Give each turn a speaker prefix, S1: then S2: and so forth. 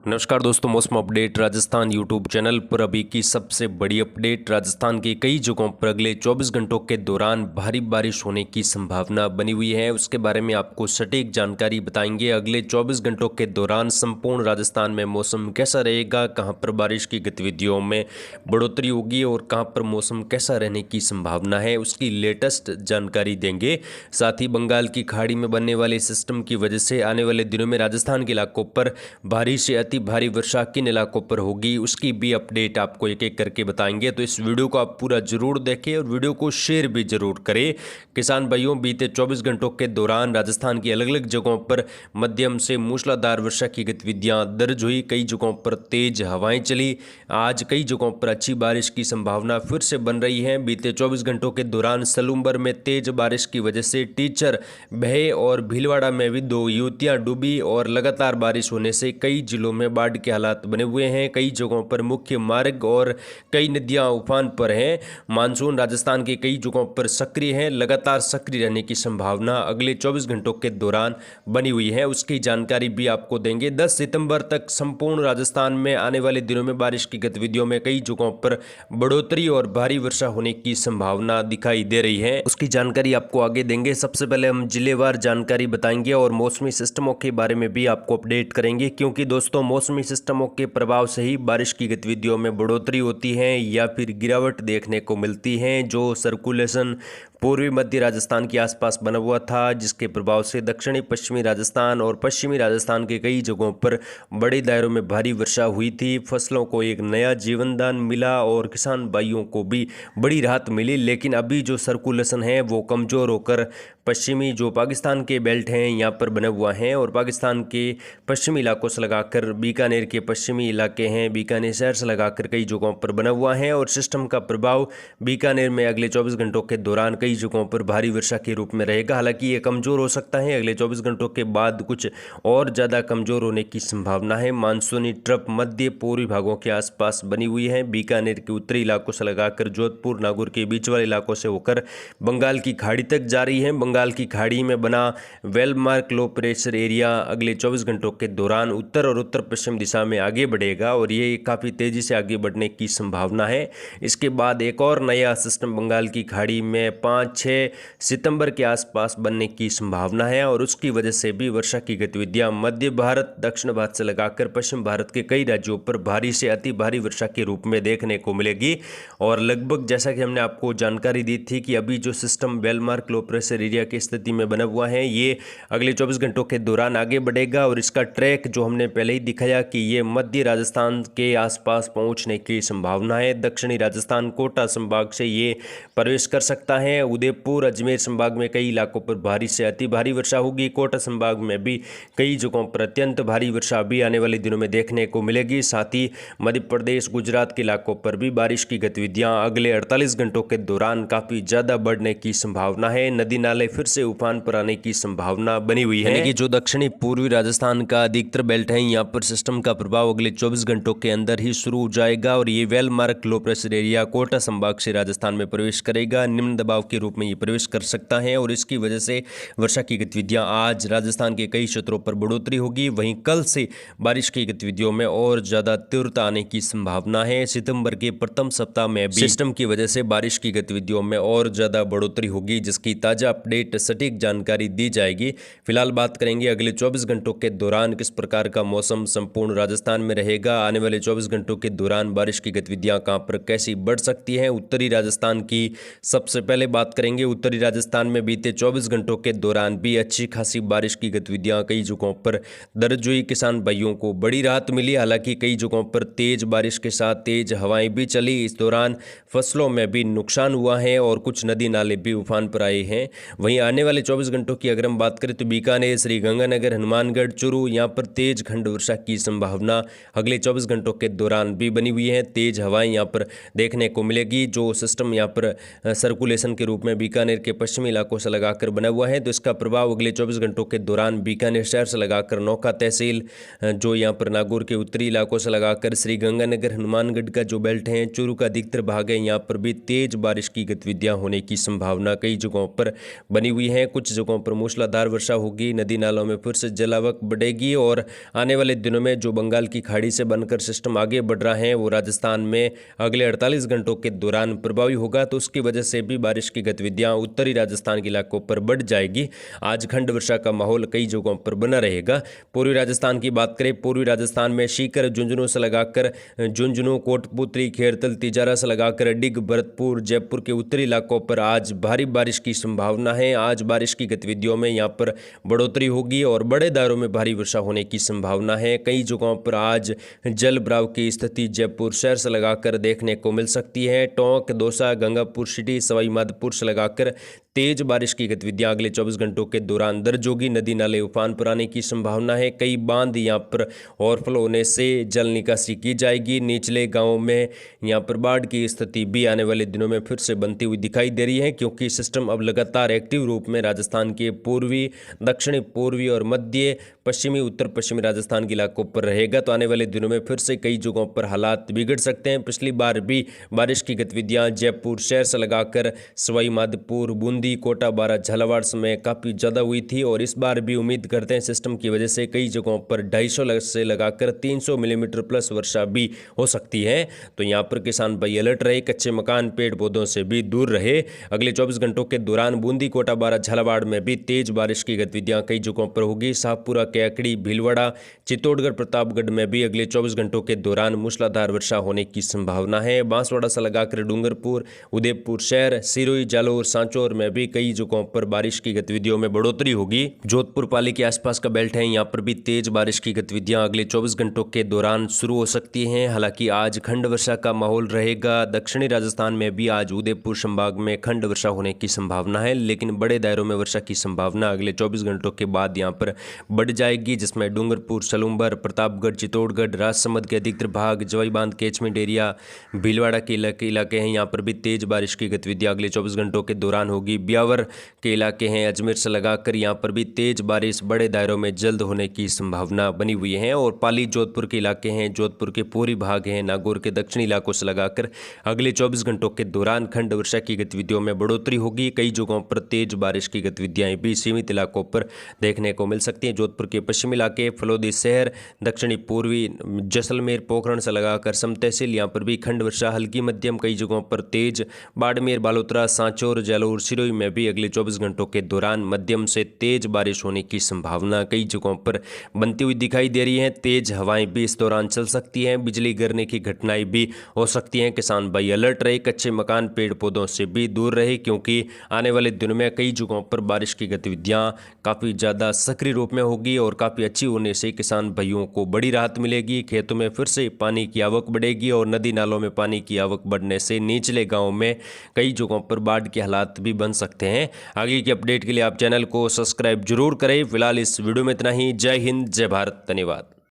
S1: नमस्कार दोस्तों, मौसम अपडेट राजस्थान यूट्यूब चैनल पर अभी की सबसे बड़ी अपडेट। राजस्थान के कई जगहों पर अगले 24 घंटों के दौरान भारी बारिश होने की संभावना बनी हुई है। उसके बारे में आपको सटीक जानकारी बताएंगे। अगले 24 घंटों के दौरान संपूर्ण राजस्थान में मौसम कैसा रहेगा, कहां पर बारिश की गतिविधियों में बढ़ोतरी होगी और कहां पर मौसम कैसा रहने की संभावना है, उसकी लेटेस्ट जानकारी देंगे। साथ ही बंगाल की खाड़ी में बनने वाले सिस्टम की वजह से आने वाले दिनों में राजस्थान के इलाकों पर भारी से अति भारी वर्षा किन इलाकों पर होगी, उसकी भी अपडेट आपको एक एक करके बताएंगे। तो इस वीडियो को आप पूरा जरूर देखें और वीडियो को शेयर भी जरूर करें। किसान भाइयों, बीते 24 घंटों के दौरान राजस्थान की अलग अलग जगहों पर मध्यम से मूसलाधार वर्षा की गतिविधियां दर्ज हुई। कई जगहों पर तेज हवाएं चली। आज कई जगहों पर अच्छी बारिश की संभावना फिर से बन रही है। बीते 24 घंटों के दौरान सलूम्बर में तेज बारिश की वजह से टीचर भय और भीलवाड़ा में भी 2 युवतियां डूबी और लगातार बारिश होने से कई जिलों में बाढ़ के हालात बने हुए हैं। कई जगहों पर मुख्य मार्ग और कई नदियां उफान पर हैं। मानसून राजस्थान के कई जगहों पर सक्रिय है। लगातार सक्रिय रहने की संभावना अगले 24 घंटों के दौरान बनी हुई है, उसकी जानकारी भी आपको देंगे। 10 सितंबर तक संपूर्ण राजस्थान में आने वाले दिनों में बारिश की गतिविधियों में कई जगहों पर बढ़ोतरी और भारी वर्षा होने की संभावना दिखाई दे रही है, उसकी जानकारी आपको आगे देंगे। सबसे पहले हम जिलेवार जानकारी बताएंगे और मौसमी सिस्टमों के बारे में भी आपको अपडेट करेंगे, क्योंकि दोस्तों मौसमी सिस्टमों के प्रभाव से ही बारिश की गतिविधियों में बढ़ोतरी होती है या फिर गिरावट देखने को मिलती है। जो सर्कुलेशन पूर्वी मध्य राजस्थान के आसपास बना हुआ था, जिसके प्रभाव से दक्षिणी पश्चिमी राजस्थान और पश्चिमी राजस्थान के कई जगहों पर बड़े दायरों में भारी वर्षा हुई थी। फसलों को एक नया जीवनदान मिला और किसान भाइयों को भी बड़ी राहत मिली। लेकिन अभी जो सर्कुलेशन है वो कमज़ोर होकर पश्चिमी जो पाकिस्तान के बेल्ट हैं यहाँ पर बने हुआ है और पाकिस्तान के पश्चिमी इलाकों से लगाकर बीकानेर के पश्चिमी इलाके हैं, बीकानेर शहर से लगाकर कई जगहों पर बना हुआ है। और सिस्टम का प्रभाव बीकानेर में अगले 24 घंटों के दौरान कई जगहों पर भारी वर्षा के रूप में रहेगा। हालांकि ये कमज़ोर हो सकता है, अगले 24 घंटों के बाद कुछ और ज़्यादा कमज़ोर होने की संभावना है। मानसूनी ट्रफ मध्य पूर्वी भागों के आसपास बनी हुई है। बीकानेर के उत्तरी इलाकों से लगाकर जोधपुर नागौर के बीच वाले इलाकों से होकर बंगाल की खाड़ी तक जा रही है। बंगाल की खाड़ी में बना वेलमार्क लो प्रेशर एरिया अगले 24 घंटों के दौरान उत्तर और उत्तर पश्चिम दिशा में आगे बढ़ेगा और ये काफ़ी तेज़ी से आगे बढ़ने की संभावना है। इसके बाद एक और नया सिस्टम बंगाल की खाड़ी में 5-6 सितंबर के आसपास बनने की संभावना है और उसकी वजह से भी वर्षा की गतिविधियां मध्य भारत, दक्षिण भारत से लगाकर पश्चिम भारत के कई राज्यों पर भारी से अति भारी वर्षा के रूप में देखने को मिलेगी। और लगभग जैसा कि हमने आपको जानकारी दी थी कि अभी जो system well-marked low pressure area की स्थिति में बना हुआ है, ये अगले 24 घंटों के दौरान आगे बढ़ेगा और इसका ट्रैक जो हमने पहले ही दिखाया कि ये मध्य राजस्थान के आसपास पहुंचने की संभावना है। दक्षिणी राजस्थान कोटा संभाग से ये प्रवेश कर सकता है। उदयपुर अजमेर संभाग में कई इलाकों पर भारी से अति भारी वर्षा होगी। कोटा संभाग में भी कई जगहों पर अत्यंत भारी वर्षा भी आने वाले दिनों में देखने को मिलेगी। साथ ही मध्य प्रदेश, गुजरात के इलाकों पर भी बारिश की गतिविधियां अगले 48 घंटों के दौरान काफ़ी ज़्यादा बढ़ने की संभावना है। नदी नाले फिर से उफान पर आने की संभावना बनी हुई है। यानी कि जो दक्षिणी पूर्वी राजस्थान का अधिकतर बेल्ट है, यहाँ पर सिस्टम का प्रभाव अगले 24 घंटों के अंदर ही शुरू हो जाएगा और ये well marked low pressure area Kota संभाग से राजस्थान में प्रवेश करेगा। निम्न दबाव के रूप में ये प्रवेश कर सकता है और इसकी वजह से वर्षा की गतिविधियां आज राजस्थान के कई क्षेत्रों पर बढ़ोतरी होगी। वहीं कल से बारिश की गतिविधियों में और ज़्यादा तीव्रता आने की संभावना है। सितंबर के प्रथम सप्ताह में भी सिस्टम की वजह से बारिश की गतिविधियों में और ज़्यादा बढ़ोतरी होगी, जिसकी ताज़ा अपडेट सटीक जानकारी दी जाएगी। फिलहाल बात करेंगे अगले 24 घंटों के दौरान किस प्रकार का मौसम संपूर्ण राजस्थान में रहेगा। आने वाले 24 घंटों के दौरान बारिश की गतिविधियां कहां पर कैसी बढ़ सकती हैं। उत्तरी राजस्थान की सबसे पहले बात करेंगे। उत्तरी राजस्थान में बीते 24 घंटों के दौरान भी अच्छी खासी बारिश की गतिविधियां कई जगहों पर दर्ज हुई। किसान भाइयों को बड़ी राहत मिली। हालांकि कई जगहों पर तेज बारिश के साथ तेज हवाएं भी चली। इस दौरान फसलों में भी नुकसान हुआ है और कुछ नदी नाले भी उफान पर आए हैं। वहीं आने वाले 24 घंटों की अगर हम बात करें तो बीकानेर, श्रीगंगानगर, हनुमानगढ़, चूरू यहाँ पर तेज खंड वर्षा की संभावना अगले 24 घंटों के दौरान भी बनी हुई है। तेज हवाएं यहाँ पर देखने को मिलेगी। जो सिस्टम यहाँ पर सर्कुलेशन के रूप में बीकानेर के पश्चिमी इलाकों से लगाकर बना हुआ है। तो इसका प्रभाव अगले 24 घंटों के दौरान बीकानेर शहर से लगाकर नौका तहसील, जो यहाँ पर नागौर के उत्तरी इलाकों से लगाकर श्रीगंगानगर, हनुमानगढ़ का जो बेल्ट है, चूरू का अधिकतर भाग है, यहाँ पर भी तेज बारिश की गतिविधियाँ होने की संभावना कई जगहों पर बनी हुई है। कुछ जगहों पर मूसलाधार वर्षा होगी, नदी नालों में फिर से जलावक बढ़ेगी और आने वाले दिनों में जो बंगाल की खाड़ी से बनकर सिस्टम आगे बढ़ रहा है वो राजस्थान में अगले 48 घंटों के दौरान प्रभावी होगा। तो उसकी वजह से भी बारिश की गतिविधियां उत्तरी राजस्थान के इलाकों पर बढ़ जाएगी। आज खंड वर्षा का माहौल कई जगहों पर बना रहेगा। पूर्वी राजस्थान की बात करें, पूर्वी राजस्थान में सीकर, झुंझुनू से लगाकर झुंझुनू, कोटपुतली, खेरतल, तिजारा से लगाकर डिग, भरतपुर, जयपुर के उत्तरी इलाकों पर आज भारी बारिश की संभावना है। आज बारिश की गतिविधियों में यहाँ पर बढ़ोतरी होगी और बड़े दायरों में भारी वर्षा होने की संभावना है। कई जगहों पर आज जल भराव की स्थिति जयपुर शहर से लगाकर देखने को मिल सकती है। टोंक, दौसा, गंगापुर सिटी, सवाई माधोपुर से लगाकर तेज बारिश की गतिविधियां अगले 24 घंटों के दौरान दर्ज होगी। नदी नाले उफान पर आने की संभावना है। कई बांध यहाँ पर ओवरफ्लो होने से जल निकासी की जाएगी। निचले गांवों में यहाँ पर बाढ़ की स्थिति भी आने वाले दिनों में फिर से बनती हुई दिखाई दे रही है, क्योंकि सिस्टम अब लगातार एक्टिव रूप में राजस्थान के पूर्वी, दक्षिणी पूर्वी और मध्य पश्चिमी, उत्तर पश्चिमी राजस्थान के इलाकों पर रहेगा। तो आने वाले दिनों में फिर से कई जगहों पर हालात बिगड़ सकते हैं। पिछली बार भी बारिश की गतिविधियां जयपुर शहर से लगाकर सवाई माधोपुर, बूंदी, कोटा, बारा, झालावाड़ में काफ़ी ज़्यादा हुई थी और इस बार भी उम्मीद करते हैं सिस्टम की वजह से कई जगहों पर 250 से लगाकर 300 मिलीमीटर प्लस वर्षा भी हो सकती है। तो यहाँ पर किसान भाई अलर्ट रहे, कच्चे मकान, पेड़ पौधों से भी दूर रहे। अगले 24 घंटों के दौरान बूंदी, कोटा, बारा, झालावाड़ में भी तेज बारिश की गतिविधियां कई जगहों पर होगी। शाहपुरा, कैकड़ी, भीलवाड़ा, चित्तौड़गढ़, प्रतापगढ़ में भी अगले 24 घंटों के दौरान मूसलाधार वर्षा होने की संभावना है। बांसवाड़ा से लगाकर डूंगरपुर, उदयपुर शहर, सिरोही, जालोर, सांचौर में भी कई जगहों पर बारिश की गतिविधियों में बढ़ोतरी होगी। जोधपुर पाली के आसपास का बेल्ट है, यहाँ पर भी तेज बारिश की गतिविधियां अगले 24 घंटों के दौरान शुरू हो सकती हैं। हालांकि आज खंड वर्षा का माहौल रहेगा। दक्षिणी राजस्थान में भी आज उदयपुर संभाग में खंड वर्षा होने की संभावना है, लेकिन बड़े दायरों में वर्षा की संभावना अगले 24 घंटों के बाद यहाँ पर बढ़ जाएगी, जिसमें डूंगरपुर, सलूंबर, प्रतापगढ़, चित्तौड़गढ़, राजसमंद के अधिकतर भाग, जवाई बांध, कैचमेंट एरिया, भीलवाड़ा के इलाके हैं, यहाँ पर भी तेज बारिश की गतिविधियां अगले 24 घंटों के दौरान होगी। ब्यावर के इलाके हैं, अजमेर से लगाकर यहाँ पर भी तेज बारिश बड़े दायरों में जल्द होने की संभावना बनी हुई है। और पाली, जोधपुर के इलाके हैं, जोधपुर के पूर्वी भाग हैं, नागौर के दक्षिणी इलाकों से लगाकर अगले 24 घंटों के दौरान खंड वर्षा की गतिविधियों में बढ़ोतरी होगी। कई जगहों पर तेज बारिश की गतिविधियां भी सीमित इलाकों पर देखने को मिल सकती हैं। जोधपुर के पश्चिमी इलाके, फलोदी शहर, दक्षिणी पूर्वी जैसलमेर, पोखरण से लगाकर सम तहसील, यहाँ पर भी खंड वर्षा हल्की मध्यम, कई जगहों पर तेज। बाड़मेर, बालोतरा, सांचौर, जालोर, सिरोही में भी अगले 24 घंटों के दौरान मध्यम से तेज बारिश होने की संभावना कई जगहों पर बनती हुई दिखाई दे रही है। तेज हवाएं भी इस दौरान चल सकती हैं, बिजली गिरने की घटनाएं भी हो सकती हैं। किसान भाई अलर्ट रहे, कच्चे मकान, पेड़ पौधों से भी दूर रहे, क्योंकि आने वाले दिनों में कई जगहों पर बारिश की गतिविधियां काफ़ी ज़्यादा सक्रिय रूप में होगी और काफ़ी अच्छी होने से किसान भाइयों को बड़ी राहत मिलेगी। खेतों में फिर से पानी की आवक बढ़ेगी और नदी नालों में पानी की आवक बढ़ने से निचले गाँव में कई जगहों पर बाढ़ के हालात भी बन सकते हैं। आगे की अपडेट के लिए आप चैनल को सब्सक्राइब जरूर करें। फिलहाल इस वीडियो में इतना ही। जय हिंद, जय भारत, धन्यवाद।